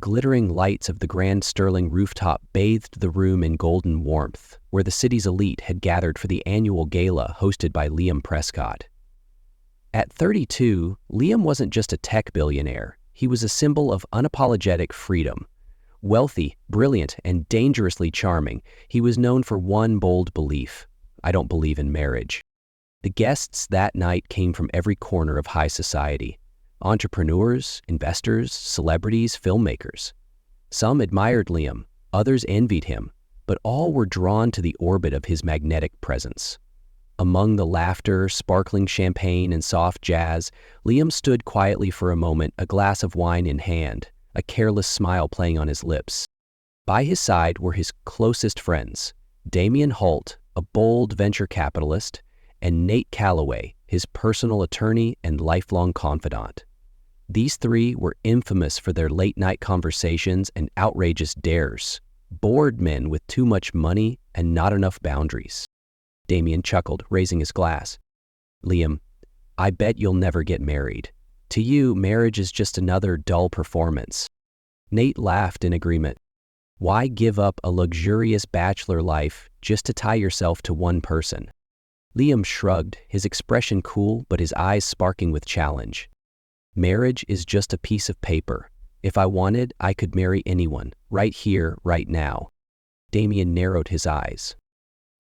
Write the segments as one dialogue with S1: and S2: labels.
S1: glittering lights of the grand Sterling rooftop bathed the room in golden warmth, where the city's elite had gathered for the annual gala hosted by Liam Prescott. At 32, Liam wasn't just a tech billionaire. He was a symbol of unapologetic freedom. Wealthy, brilliant, and dangerously charming, he was known for one bold belief: I don't believe in marriage. The guests that night came from every corner of high society. Entrepreneurs, investors, celebrities, filmmakers. Some admired Liam, others envied him, but all were drawn to the orbit of his magnetic presence. Among the laughter, sparkling champagne, and soft jazz, Liam stood quietly for a moment, a glass of wine in hand, a careless smile playing on his lips. By his side were his closest friends, Damian Holt, a bold venture capitalist, and Nate Calloway, his personal attorney and lifelong confidant. These three were infamous for their late-night conversations and outrageous dares, bored men with too much money and not enough boundaries. Damian chuckled, raising his glass. Liam, I bet you'll never get married. To you, marriage is just another dull performance. Nate laughed in agreement. Why give up a luxurious bachelor life just to tie yourself to one person? Liam shrugged, his expression cool but his eyes sparking with challenge. Marriage is just a piece of paper. If I wanted, I could marry anyone, right here, right now. Damian narrowed his eyes.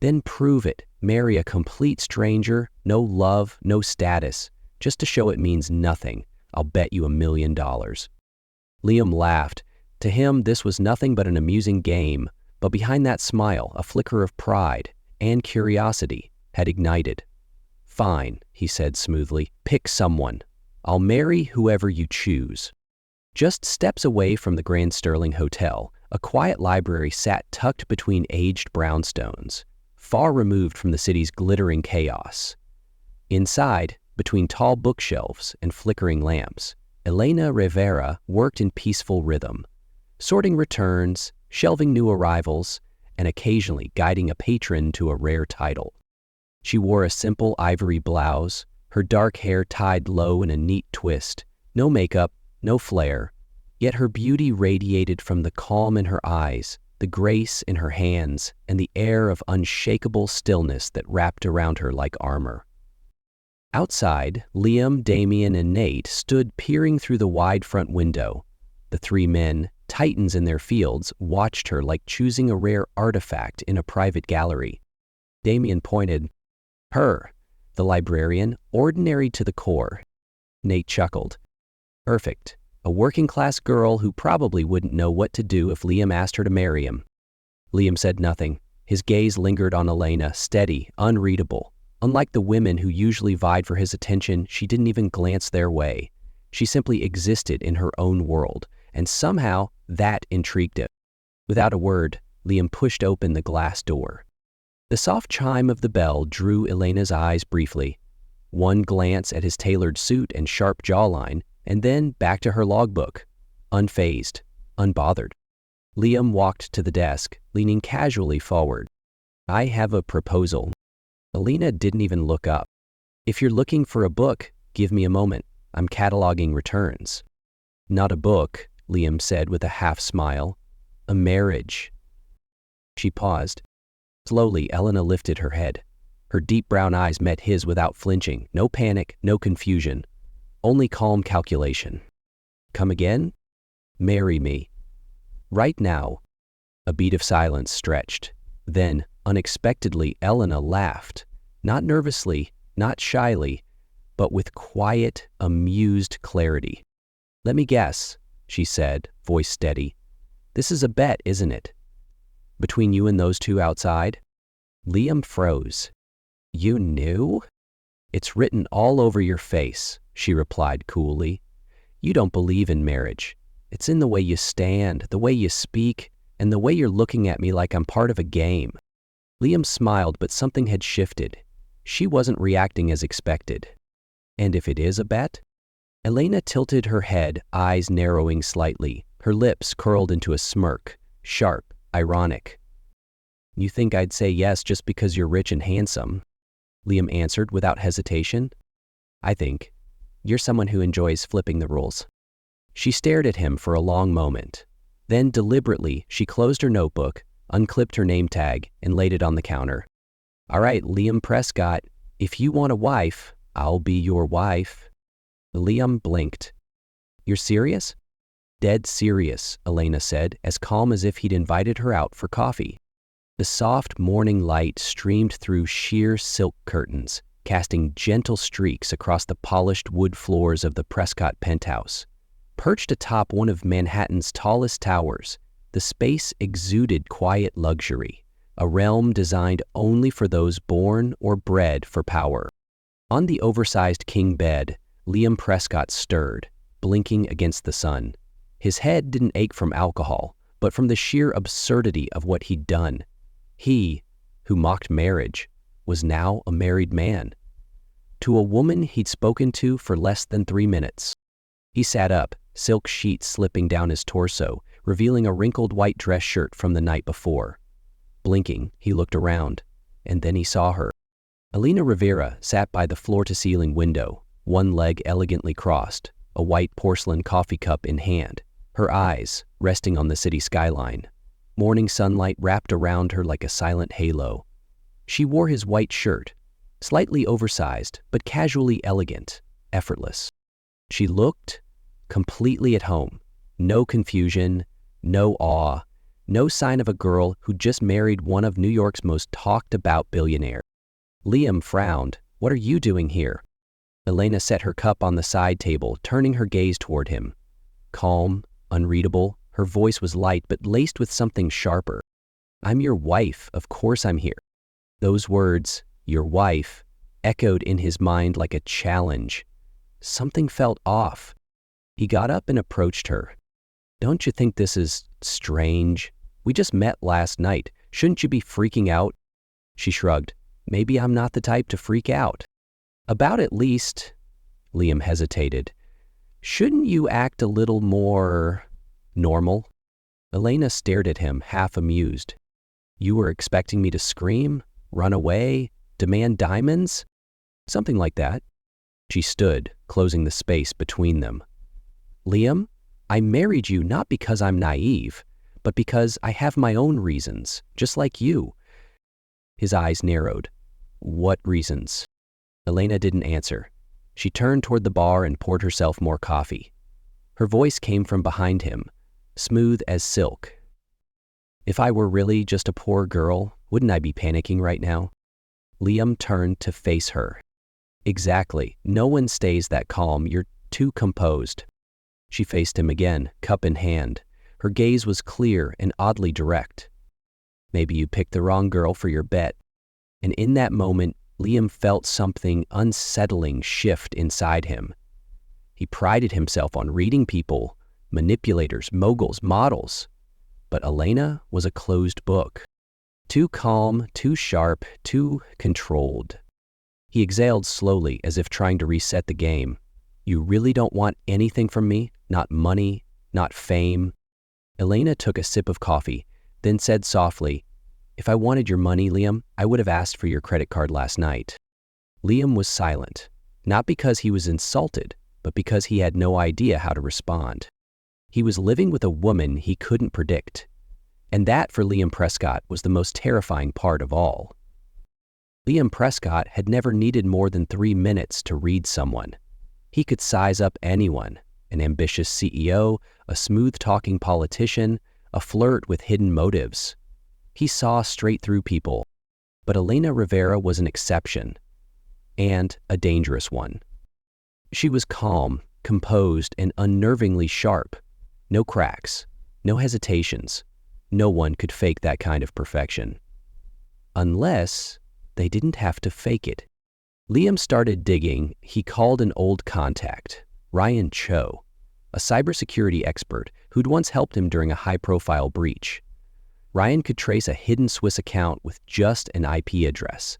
S1: Then prove it. Marry a complete stranger, no love, no status, just to show it means nothing. I'll bet you $1 million. Liam laughed. To him, this was nothing but an amusing game, but behind that smile, a flicker of pride and curiosity had ignited. Fine, he said smoothly, pick someone. I'll marry whoever you choose. Just steps away from the Grand Sterling Hotel, a quiet library sat tucked between aged brownstones, far removed from the city's glittering chaos. Inside, between tall bookshelves and flickering lamps, Elena Rivera worked in peaceful rhythm, sorting returns, shelving new arrivals, and occasionally guiding a patron to a rare title. She wore a simple ivory blouse, her dark hair tied low in a neat twist, no makeup, no flair, yet her beauty radiated from the calm in her eyes, the grace in her hands, and the air of unshakable stillness that wrapped around her like armor. Outside, Liam, Damian, and Nate stood peering through the wide front window. The three men, titans in their fields, watched her like choosing a rare artifact in a private gallery. Damian pointed. Her, the librarian, ordinary to the core. Nate chuckled. Perfect. A working-class girl who probably wouldn't know what to do if Liam asked her to marry him. Liam said nothing. His gaze lingered on Elena, steady, unreadable. Unlike the women who usually vied for his attention, she didn't even glance their way. She simply existed in her own world, and somehow that intrigued him. Without a word, Liam pushed open the glass door. The soft chime of the bell drew Elena's eyes briefly. One glance at his tailored suit and sharp jawline, and then back to her logbook, unfazed, unbothered. Liam walked to the desk, leaning casually forward. I have a proposal. Elena didn't even look up. If you're looking for a book, give me a moment. I'm cataloging returns. Not a book, Liam said with a half smile. A marriage. She paused. Slowly, Elena lifted her head. Her deep brown eyes met his without flinching. No panic, no confusion. Only calm calculation. Come again? Marry me. Right now. A beat of silence stretched. Then, unexpectedly, Elena laughed. Not nervously, not shyly, but with quiet, amused clarity. Let me guess, she said, voice steady. This is a bet, isn't it? Between you and those two outside? Liam froze. You knew? It's written all over your face, she replied coolly. You don't believe in marriage. It's in the way you stand, the way you speak, and the way you're looking at me like I'm part of a game. Liam smiled, but something had shifted. She wasn't reacting as expected. And if it is a bet? Elena tilted her head, eyes narrowing slightly, her lips curled into a smirk, sharp, ironic. You think I'd say yes just because you're rich and handsome? Liam answered without hesitation. I think. You're someone who enjoys flipping the rules. She stared at him for a long moment, Then, deliberately, she closed her notebook, unclipped her name tag, and laid it on the counter. "All right, Liam Prescott, if you want a wife, I'll be your wife." Liam blinked. "You're serious?" "Dead serious," Elena said, as calm as if he'd invited her out for coffee. The soft morning light streamed through sheer silk curtains, casting gentle streaks across the polished wood floors of the Prescott penthouse. Perched atop one of Manhattan's tallest towers, the space exuded quiet luxury, a realm designed only for those born or bred for power. On the oversized king bed, Liam Prescott stirred, blinking against the sun. His head didn't ache from alcohol, but from the sheer absurdity of what he'd done. He, who mocked marriage, was now a married man. To a woman he'd spoken to for less than 3 minutes. He sat up, silk sheets slipping down his torso, revealing a wrinkled white dress shirt from the night before. Blinking, he looked around, and then he saw her. Elena Rivera sat by the floor-to-ceiling window, one leg elegantly crossed, a white porcelain coffee cup in hand, her eyes resting on the city skyline. Morning sunlight wrapped around her like a silent halo. She wore his white shirt, slightly oversized, but casually elegant, effortless. She looked completely at home. No confusion, no awe, no sign of a girl who just married one of New York's most talked-about billionaires. Liam frowned. "What are you doing here?" Elena set her cup on the side table, turning her gaze toward him. Calm, unreadable, her voice was light but laced with something sharper. "I'm your wife, of course I'm here." Those words, "your wife," echoed in his mind like a challenge. Something felt off. He got up and approached her. "Don't you think this is strange? We just met last night. Shouldn't you be freaking out?" She shrugged. "Maybe I'm not the type to freak out." "About at least," Liam hesitated. "Shouldn't you act a little more normal?" Elena stared at him, half amused. "You were expecting me to scream, run away, demand diamonds?" "Something like that." She stood, closing the space between them. "Liam, I married you not because I'm naive, but because I have my own reasons, just like you." His eyes narrowed. "What reasons?" Elena didn't answer. She turned toward the bar and poured herself more coffee. Her voice came from behind him, smooth as silk. "If I were really just a poor girl, wouldn't I be panicking right now?" Liam turned to face her. "Exactly. No one stays that calm. You're too composed." She faced him again, cup in hand. Her gaze was clear and oddly direct. "Maybe you picked the wrong girl for your bet." And in that moment, Liam felt something unsettling shift inside him. He prided himself on reading people, manipulators, moguls, models. But Elena was a closed book. Too calm, too sharp, too controlled. He exhaled slowly, as if trying to reset the game. "You really don't want anything from me? Not money, not fame?" Elena took a sip of coffee, then said softly, "If I wanted your money, Liam, I would have asked for your credit card last night." Liam was silent, not because he was insulted, but because he had no idea how to respond. He was living with a woman he couldn't predict. And that, for Liam Prescott, was the most terrifying part of all. Liam Prescott had never needed more than 3 minutes to read someone. He could size up anyone, an ambitious CEO, a smooth-talking politician, a flirt with hidden motives. He saw straight through people. But Elena Rivera was an exception, and a dangerous one. She was calm, composed, and unnervingly sharp. No cracks, no hesitations. No one could fake that kind of perfection. Unless they didn't have to fake it. Liam started digging. He called an old contact, Ryan Cho, a cybersecurity expert who'd once helped him during a high-profile breach. Ryan could trace a hidden Swiss account with just an IP address.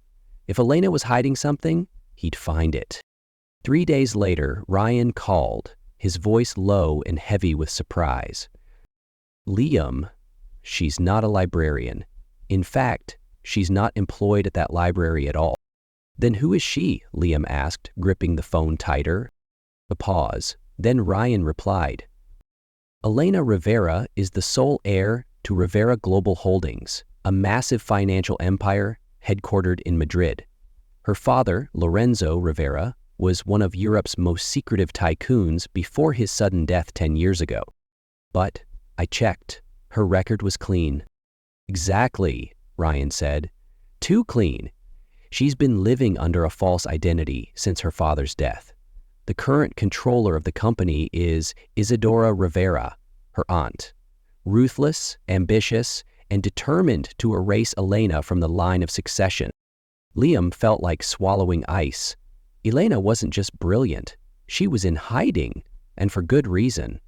S1: If Elena was hiding something, he'd find it. 3 days later, Ryan called, his voice low and heavy with surprise. "Liam, she's not a librarian. In fact, she's not employed at that library at all." "Then who is she?" Liam asked, gripping the phone tighter. A pause. Then Ryan replied, Elena Rivera is the sole heir to Rivera Global Holdings, a massive financial empire headquartered in Madrid. Her father, Lorenzo Rivera, was one of Europe's most secretive tycoons before his sudden death 10 years ago. But I checked. Her record was clean. Exactly, Ryan said. Too clean. She's been living under a false identity since her father's death. The current controller of the company is Isadora Rivera, her aunt. Ruthless, ambitious, and determined to erase Elena from the line of succession. Liam felt like swallowing ice. Elena wasn't just brilliant, she was in hiding, and for good reason.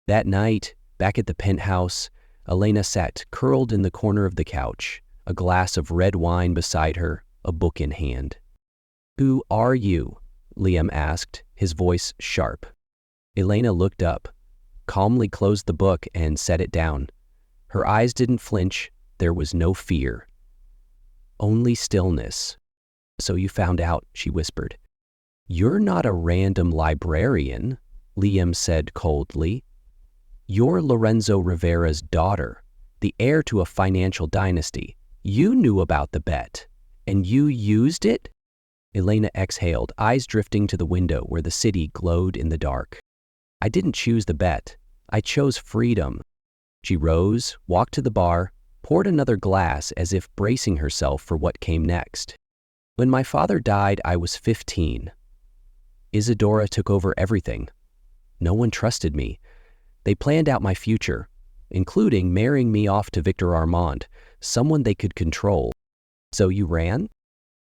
S1: That night, back at the penthouse, Elena sat curled in the corner of the couch, a glass of red wine beside her, a book in hand. "Who are you?" Liam asked, his voice sharp. Elena looked up, calmly closed the book and set it down. Her eyes didn't flinch, there was no fear. Only stillness. "So you found out," she whispered. "You're not a random librarian," Liam said coldly. "You're Lorenzo Rivera's daughter, the heir to a financial dynasty. You knew about the bet, and you used it?" Elena exhaled, eyes drifting to the window where the city glowed in the dark. "I didn't choose the bet. I chose freedom." She rose, walked to the bar, poured another glass as if bracing herself for what came next. "When my father died, I was 15. Isadora took over everything. No one trusted me. They planned out my future, including marrying me off to Victor Armand, someone they could control. So you ran?"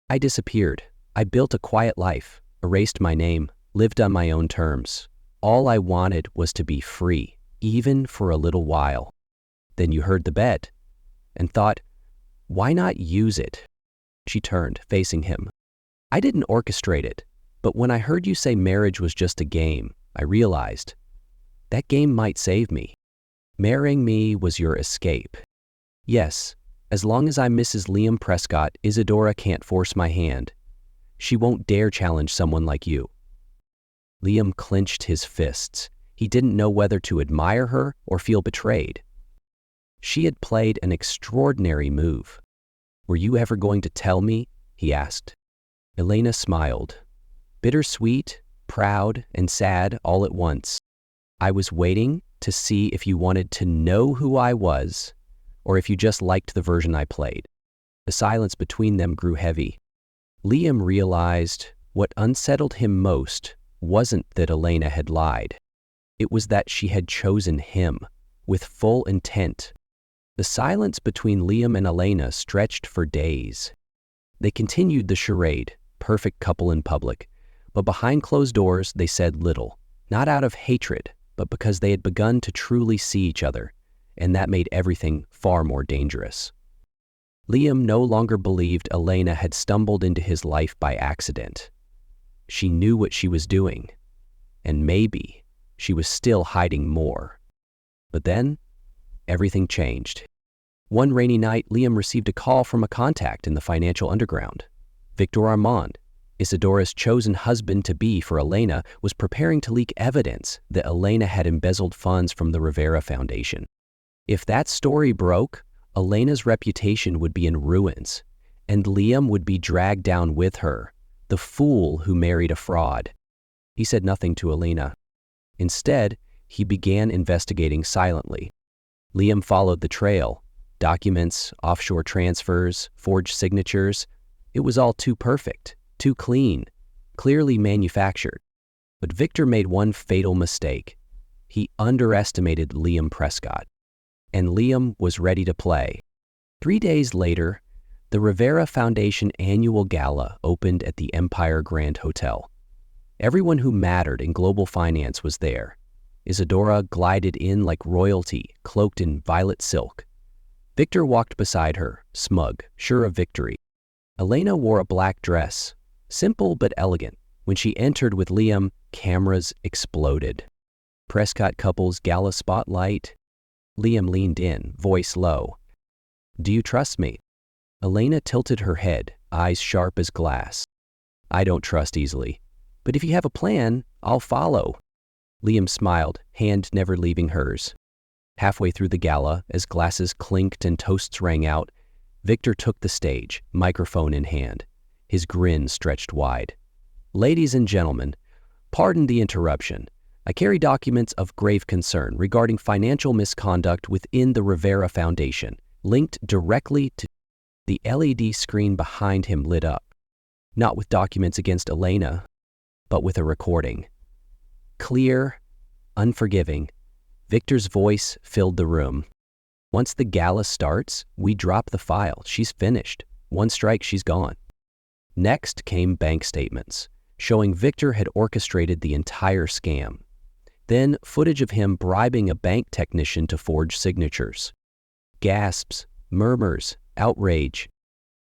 S1: "I disappeared. I built a quiet life, erased my name, lived on my own terms. All I wanted was to be free, even for a little while. Then you heard the bet and thought, why not use it?" She turned, facing him. "I didn't orchestrate it, but when I heard you say marriage was just a game, I realized that game might save me. Marrying me was your escape. Yes, as long as I'm Mrs. Liam Prescott, Isadora can't force my hand. She won't dare challenge someone like you." Liam clenched his fists. He didn't know whether to admire her or feel betrayed. She had played an extraordinary move. "Were you ever going to tell me?" he asked. Elena smiled. Bittersweet, proud, and sad all at once. "I was waiting to see if you wanted to know who I was, or if you just liked the version I played." The silence between them grew heavy. Liam realized what unsettled him most wasn't that Elena had lied. It was that she had chosen him, with full intent. The silence between Liam and Elena stretched for days. They continued the charade, perfect couple in public, but behind closed doors they said little, not out of hatred, but because they had begun to truly see each other, and that made everything far more dangerous. Liam no longer believed Elena had stumbled into his life by accident. She knew what she was doing, and maybe she was still hiding more. But then, everything changed. One rainy night, Liam received a call from a contact in the financial underground. Victor Armand, Isadora's chosen husband-to-be for Elena, was preparing to leak evidence that Elena had embezzled funds from the Rivera Foundation. If that story broke, Elena's reputation would be in ruins, and Liam would be dragged down with her, the fool who married a fraud. He said nothing to Elena. Instead, he began investigating silently. Liam followed the trail. Documents, offshore transfers, forged signatures. It was all too perfect, too clean, clearly manufactured. But Victor made one fatal mistake. He underestimated Liam Prescott. And Liam was ready to play. 3 days later, the Rivera Foundation annual gala opened at the Empire Grand Hotel. Everyone who mattered in global finance was there. Isadora glided in like royalty, cloaked in violet silk. Victor walked beside her, smug, sure of victory. Elena wore a black dress, simple but elegant. When she entered with Liam, cameras exploded. Prescott couple's gala spotlight. Liam leaned in, voice low. "Do you trust me?" Elena tilted her head, eyes sharp as glass. "I don't trust easily, but if you have a plan, I'll follow." Liam smiled, hand never leaving hers. Halfway through the gala, as glasses clinked and toasts rang out, Victor took the stage, microphone in hand. His grin stretched wide. "Ladies and gentlemen, pardon the interruption. I carry documents of grave concern regarding financial misconduct within the Rivera Foundation, linked directly to..." The LED screen behind him lit up, not with documents against Elena, but with a recording. Clear, unforgiving, Victor's voice filled the room. "Once the gala starts, we drop the file. She's finished. One strike, she's gone." Next came bank statements, showing Victor had orchestrated the entire scam. Then footage of him bribing a bank technician to forge signatures. Gasps, murmurs, outrage.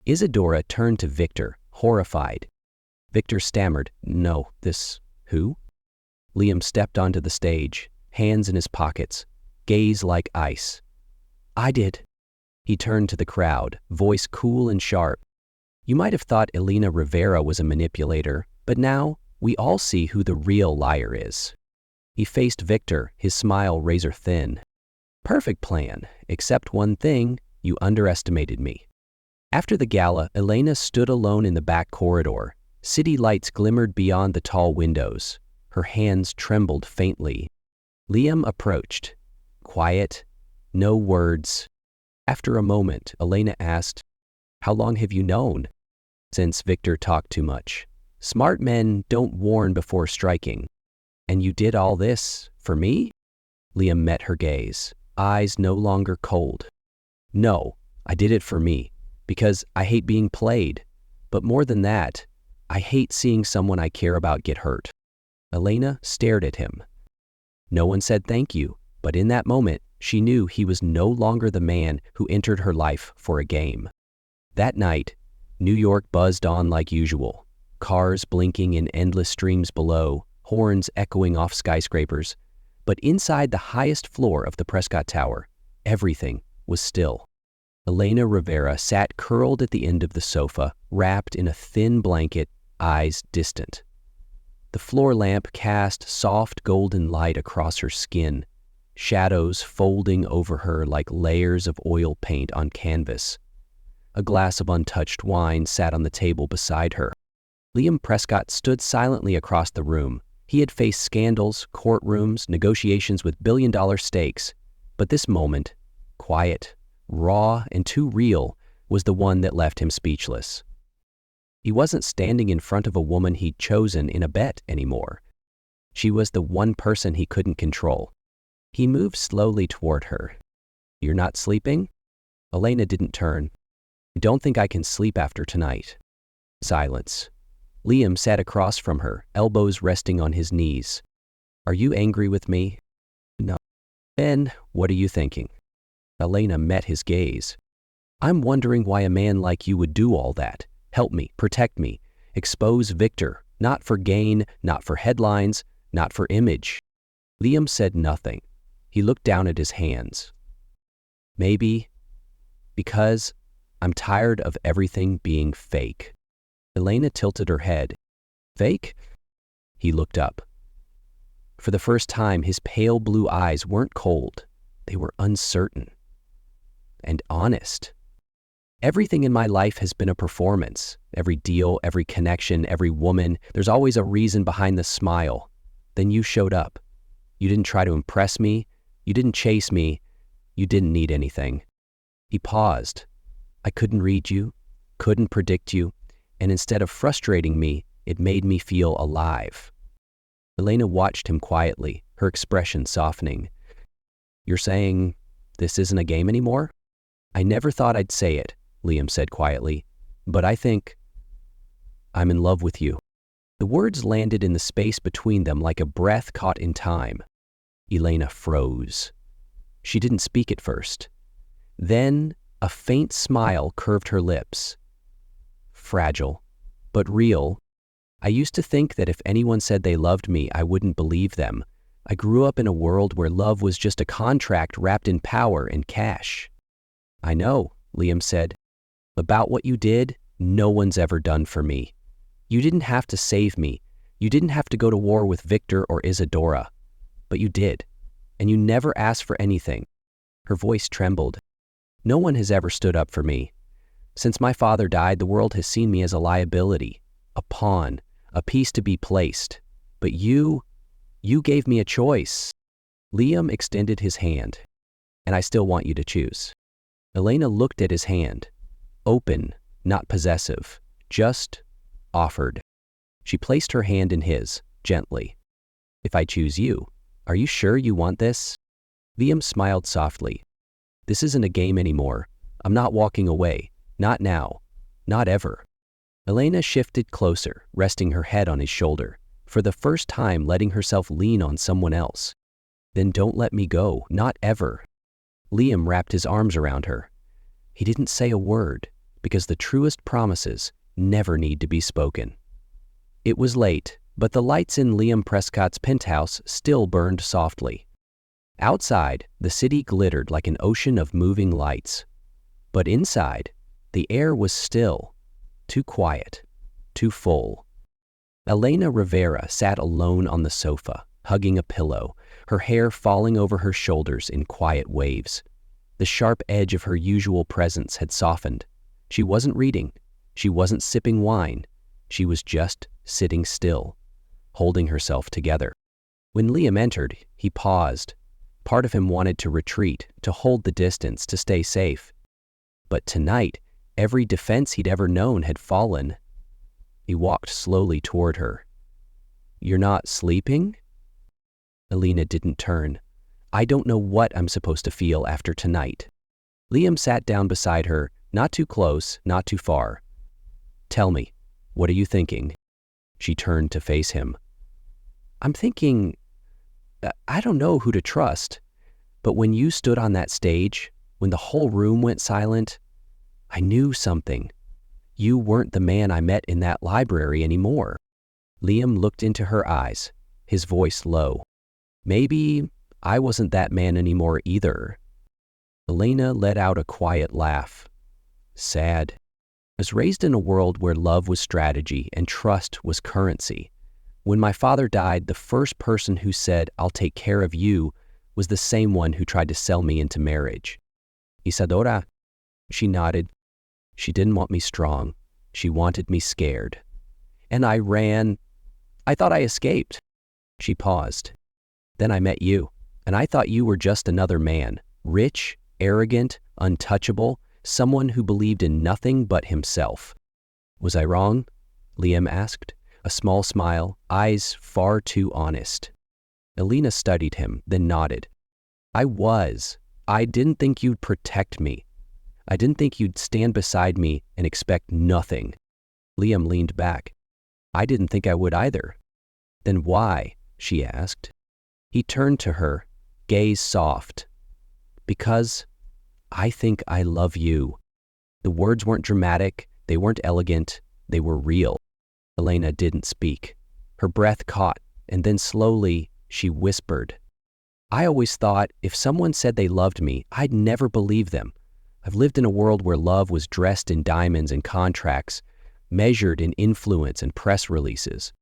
S1: Isadora turned to Victor, horrified. Victor stammered, "No, this... who?" Liam stepped onto the stage, hands in his pockets, gaze like ice. "I did." He turned to the crowd, voice cool and sharp. "You might have thought Elena Rivera was a manipulator, but now we all see who the real liar is." He faced Victor, his smile razor thin. "Perfect plan, except one thing, you underestimated me." After the gala, Elena stood alone in the back corridor. City lights glimmered beyond the tall windows. Her hands trembled faintly. Liam approached. Quiet, no words. After a moment, Elena asked, "How long have you known?" "Since Victor talked too much. Smart men don't warn before striking." "And you did all this for me?" Liam met her gaze, eyes no longer cold. "No, I did it for me, because I hate being played. But more than that, I hate seeing someone I care about get hurt." Elena stared at him. No one said thank you, but in that moment, she knew he was no longer the man who entered her life for a game. That night, New York buzzed on like usual, cars blinking in endless streams below, horns echoing off skyscrapers. But inside the highest floor of the Prescott Tower, everything was still. Elena Rivera sat curled at the end of the sofa, wrapped in a thin blanket, eyes distant. The floor lamp cast soft golden light across her skin, shadows folding over her like layers of oil paint on canvas. A glass of untouched wine sat on the table beside her. Liam Prescott stood silently across the room. He had faced scandals, courtrooms, negotiations with billion-dollar stakes, but this moment, quiet, raw, and too real, was the one that left him speechless. He wasn't standing in front of a woman he'd chosen in a bet anymore. She was the one person he couldn't control. He moved slowly toward her. "You're not sleeping?" Elena didn't turn. "I don't think I can sleep after tonight." Silence. Liam sat across from her, elbows resting on his knees. "Are you angry with me?" "No." "Then, what are you thinking?" Elena met his gaze. "I'm wondering why a man like you would do all that. Help me, protect me, expose Victor, not for gain, not for headlines, not for image." Liam said nothing. He looked down at his hands. "Maybe because I'm tired of everything being fake." Elena tilted her head. "Fake?" He looked up. For the first time, his pale blue eyes weren't cold. They were uncertain and honest. "Everything in my life has been a performance. Every deal, every connection, every woman. There's always a reason behind the smile. Then you showed up. You didn't try to impress me. You didn't chase me. You didn't need anything." He paused. "I couldn't read you, couldn't predict you, and instead of frustrating me, it made me feel alive." Elena watched him quietly, her expression softening. "You're saying this isn't a game anymore?" "I never thought I'd say it," Liam said quietly, "but I think I'm in love with you." The words landed in the space between them like a breath caught in time. Elena froze. She didn't speak at first. Then a faint smile curved her lips. "Fragile, but real. I used to think that if anyone said they loved me, I wouldn't believe them. I grew up in a world where love was just a contract wrapped in power and cash." "I know," Liam said. "About what you did, no one's ever done for me. You didn't have to save me. You didn't have to go to war with Victor or Isadora. but you did. And you never asked for anything." Her voice trembled. "No one has ever stood up for me. Since my father died, the world has seen me as a liability, a pawn, a piece to be placed. But you gave me a choice." Liam extended his hand. "And I still want you to choose." Elena looked at his hand. Open, not possessive, just offered. She placed her hand in his, gently. "If I choose you, are you sure you want this?" Liam smiled softly. "This isn't a game anymore. I'm not walking away. Not now. Not ever." Elena shifted closer, resting her head on his shoulder, for the first time letting herself lean on someone else. "Then don't let me go. Not ever." Liam wrapped his arms around her. He didn't say a word, because the truest promises never need to be spoken. It was late, but the lights in Liam Prescott's penthouse still burned softly. Outside, the city glittered like an ocean of moving lights. But inside, the air was still, too quiet, too full. Elena Rivera sat alone on the sofa, hugging a pillow, her hair falling over her shoulders in quiet waves. The sharp edge of her usual presence had softened. She wasn't reading. She wasn't sipping wine. She was just sitting still, holding herself together. When Liam entered, he paused. Part of him wanted to retreat, to hold the distance, to stay safe. But tonight, every defense he'd ever known had fallen. He walked slowly toward her. "You're not sleeping?" Elena didn't turn. "I don't know what I'm supposed to feel after tonight." Liam sat down beside her, not too close, not too far. "Tell me, what are you thinking?" She turned to face him. "I'm thinking, I don't know who to trust, but when you stood on that stage, when the whole room went silent, I knew something. You weren't the man I met in that library anymore." Liam looked into her eyes, his voice low. "Maybe I wasn't that man anymore either." Elena let out a quiet laugh. "Sad. I was raised in a world where love was strategy and trust was currency. When my father died, the first person who said, 'I'll take care of you,' was the same one who tried to sell me into marriage." "Isadora?" She nodded. "She didn't want me strong. She wanted me scared. And I ran. I thought I escaped." She paused. "Then I met you, and I thought you were just another man, rich, arrogant, untouchable, someone who believed in nothing but himself." "Was I wrong?" Liam asked, a small smile, eyes far too honest. Elena studied him, then nodded. "I was. I didn't think you'd protect me. I didn't think you'd stand beside me and expect nothing." Liam leaned back. "I didn't think I would either." "Then why?" she asked. He turned to her, gaze soft. "Because I think I love you." The words weren't dramatic, they weren't elegant, they were real. Elena didn't speak. Her breath caught, and then slowly she whispered, "I always thought if someone said they loved me, I'd never believe them. I've lived in a world where love was dressed in diamonds and contracts, measured in influence and press releases."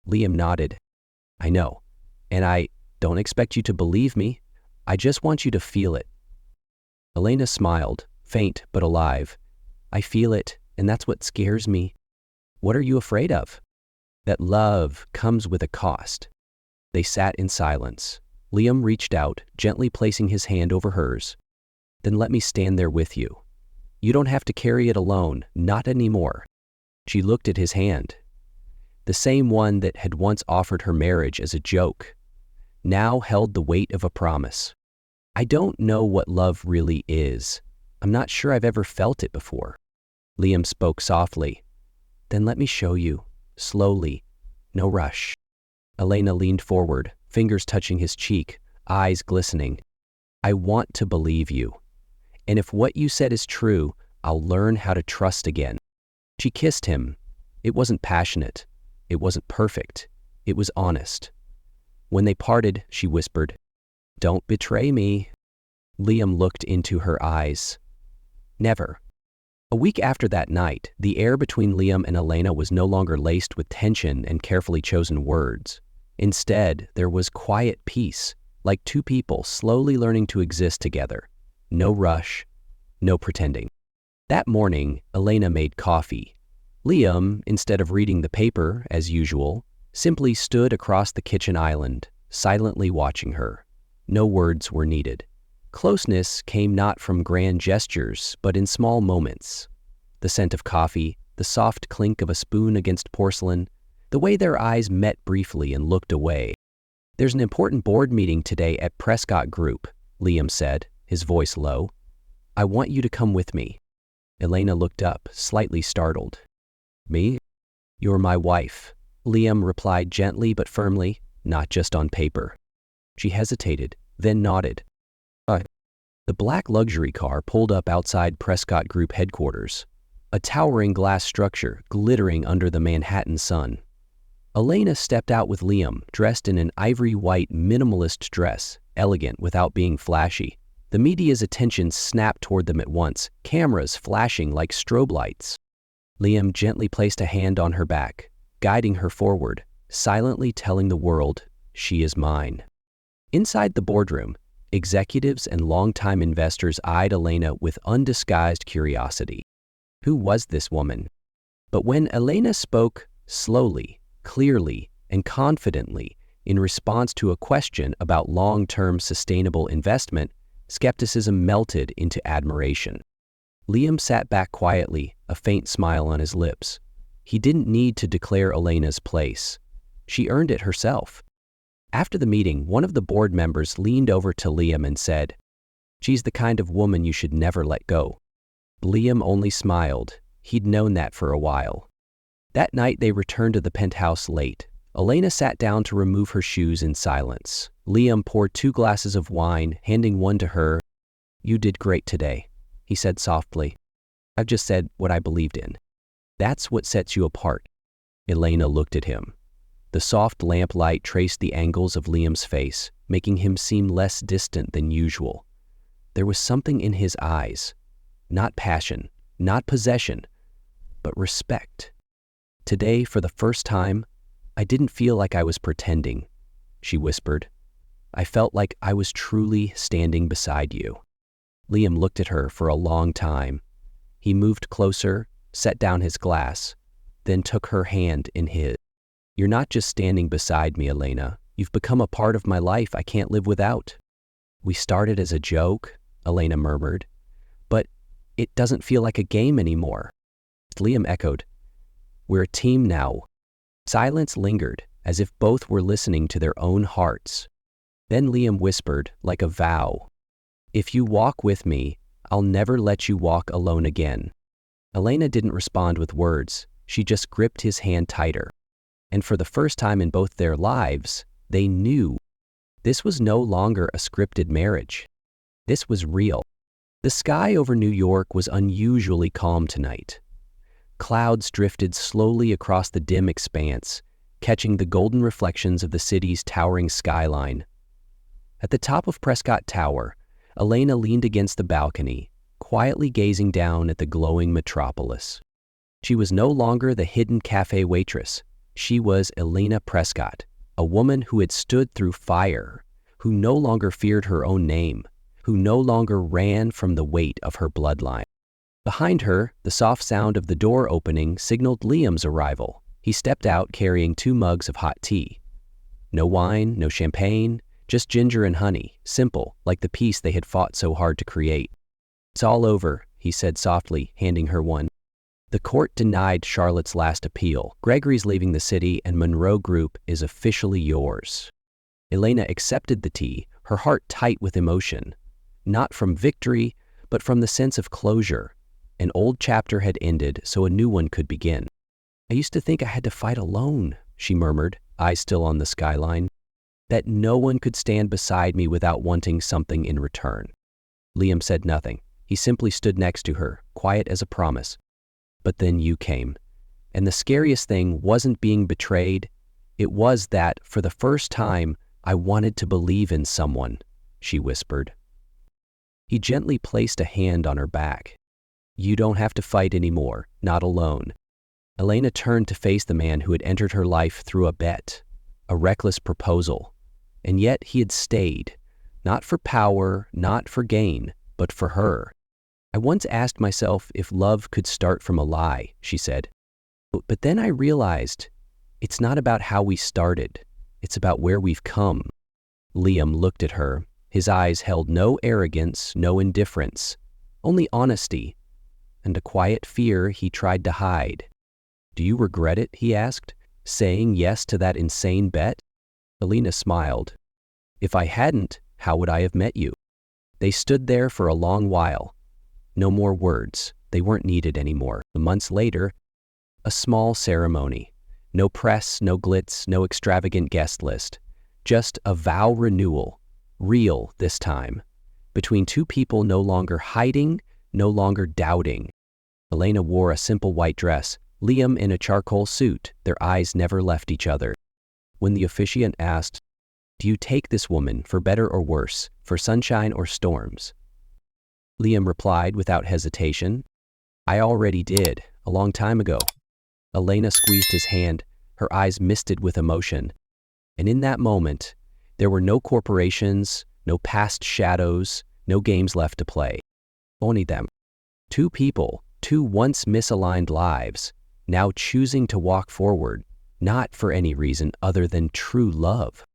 S1: Liam nodded. "I know, and I don't expect you to believe me. I just want you to feel it." Elena smiled, faint but alive. "I feel it, and that's what scares me." "What are you afraid of?" "That love comes with a cost." They sat in silence. Liam reached out, gently placing his hand over hers. "Then let me stand there with you. You don't have to carry it alone, not anymore." She looked at his hand. The same one that had once offered her marriage as a joke, now held the weight of a promise. "I don't know what love really is. I'm not sure I've ever felt it before." Liam spoke softly. "Then let me show you, slowly, no rush." Elena leaned forward, fingers touching his cheek, eyes glistening. "I want to believe you. And if what you said is true, I'll learn how to trust again." She kissed him. It wasn't passionate. It wasn't perfect. It was honest. When they parted, she whispered, "Don't betray me." Liam looked into her eyes. "Never." A week after that night, the air between Liam and Elena was no longer laced with tension and carefully chosen words. Instead, there was quiet peace, like two people slowly learning to exist together. No rush, no pretending. That morning, Elena made coffee. Liam, instead of reading the paper, as usual, simply stood across the kitchen island, silently watching her. No words were needed. Closeness came not from grand gestures, but in small moments. The scent of coffee, the soft clink of a spoon against porcelain, the way their eyes met briefly and looked away. "There's an important board meeting today at Prescott Group," Liam said, his voice low. "I want you to come with me." Elena looked up, slightly startled. "Me? You're my wife," Liam replied gently but firmly, "not just on paper." She hesitated, then nodded. The black luxury car pulled up outside Prescott Group headquarters, a towering glass structure glittering under the Manhattan sun. Elena stepped out with Liam, dressed in an ivory white minimalist dress, elegant without being flashy. The media's attention snapped toward them at once, cameras flashing like strobe lights. Liam gently placed a hand on her back, guiding her forward, silently telling the world, "She is mine." Inside the boardroom, executives and longtime investors eyed Elena with undisguised curiosity. Who was this woman? But when Elena spoke slowly, clearly, and confidently in response to a question about long-term sustainable investment, skepticism melted into admiration. Liam sat back quietly, a faint smile on his lips. He didn't need to declare Elena's place. She earned it herself. After the meeting, one of the board members leaned over to Liam and said, "She's the kind of woman you should never let go." Liam only smiled. He'd known that for a while. That night they returned to the penthouse late. Elena sat down to remove her shoes in silence. Liam poured 2 glasses of wine, handing one to her. "You did great today," he said softly. "I've just said what I believed in. That's what sets you apart." Elena looked at him. The soft lamplight traced the angles of Liam's face, making him seem less distant than usual. There was something in his eyes, not passion, not possession, but respect. "Today, for the first time, I didn't feel like I was pretending," she whispered. "I felt like I was truly standing beside you." Liam looked at her for a long time. He moved closer, set down his glass, then took her hand in his. "You're not just standing beside me, Elena. You've become a part of my life I can't live without." "We started as a joke," Elena murmured, "but it doesn't feel like a game anymore." Liam echoed, "We're a team now." Silence lingered, as if both were listening to their own hearts. Then Liam whispered, like a vow, "If you walk with me, I'll never let you walk alone again." Elena didn't respond with words. She just gripped his hand tighter. And for the first time in both their lives, they knew this was no longer a scripted marriage. This was real. The sky over New York was unusually calm tonight. Clouds drifted slowly across the dim expanse, catching the golden reflections of the city's towering skyline. At the top of Prescott Tower, Elena leaned against the balcony, quietly gazing down at the glowing metropolis. She was no longer the hidden cafe waitress. She was Elena Prescott, a woman who had stood through fire, who no longer feared her own name, who no longer ran from the weight of her bloodline. Behind her, the soft sound of the door opening signaled Liam's arrival. He stepped out carrying 2 mugs of hot tea. No wine, no champagne, just ginger and honey, simple, like the peace they had fought so hard to create. "It's all over," he said softly, handing her one. "The court denied Charlotte's last appeal. Gregory's leaving the city and Monroe Group is officially yours." Elena accepted the tea, her heart tight with emotion. Not from victory, but from the sense of closure. An old chapter had ended, so a new one could begin. "I used to think I had to fight alone," she murmured, eyes still on the skyline. "That no one could stand beside me without wanting something in return." Liam said nothing. He simply stood next to her, quiet as a promise. "But then you came. And the scariest thing wasn't being betrayed. It was that, for the first time, I wanted to believe in someone," she whispered. He gently placed a hand on her back. "You don't have to fight anymore, not alone." Elena turned to face the man who had entered her life through a bet. a reckless proposal. And yet he had stayed, not for power, not for gain, but for her. I once asked myself if love could start from a lie, she said. But then I realized it's not about how we started, it's about where we've come. Liam looked at her. His eyes held no arrogance, no indifference, only honesty, and a quiet fear he tried to hide. Do you regret it, he asked, saying yes to that insane bet? Elena smiled. If I hadn't, how would I have met you? They stood there for a long while. No more words. They weren't needed anymore. Months later, a small ceremony. No press, no glitz, no extravagant guest list. Just a vow renewal. Real this time. Between two people no longer hiding, no longer doubting. Elena wore a simple white dress, Liam in a charcoal suit. Their eyes never left each other. When the officiant asked, "Do you take this woman for better or worse, for sunshine or storms?" Liam replied without hesitation, "I already did, a long time ago." Elena squeezed his hand, her eyes misted with emotion. And in that moment, there were no corporations, no past shadows, no games left to play. Only them. Two people, two once misaligned lives, now choosing to walk forward, not for any reason other than true love.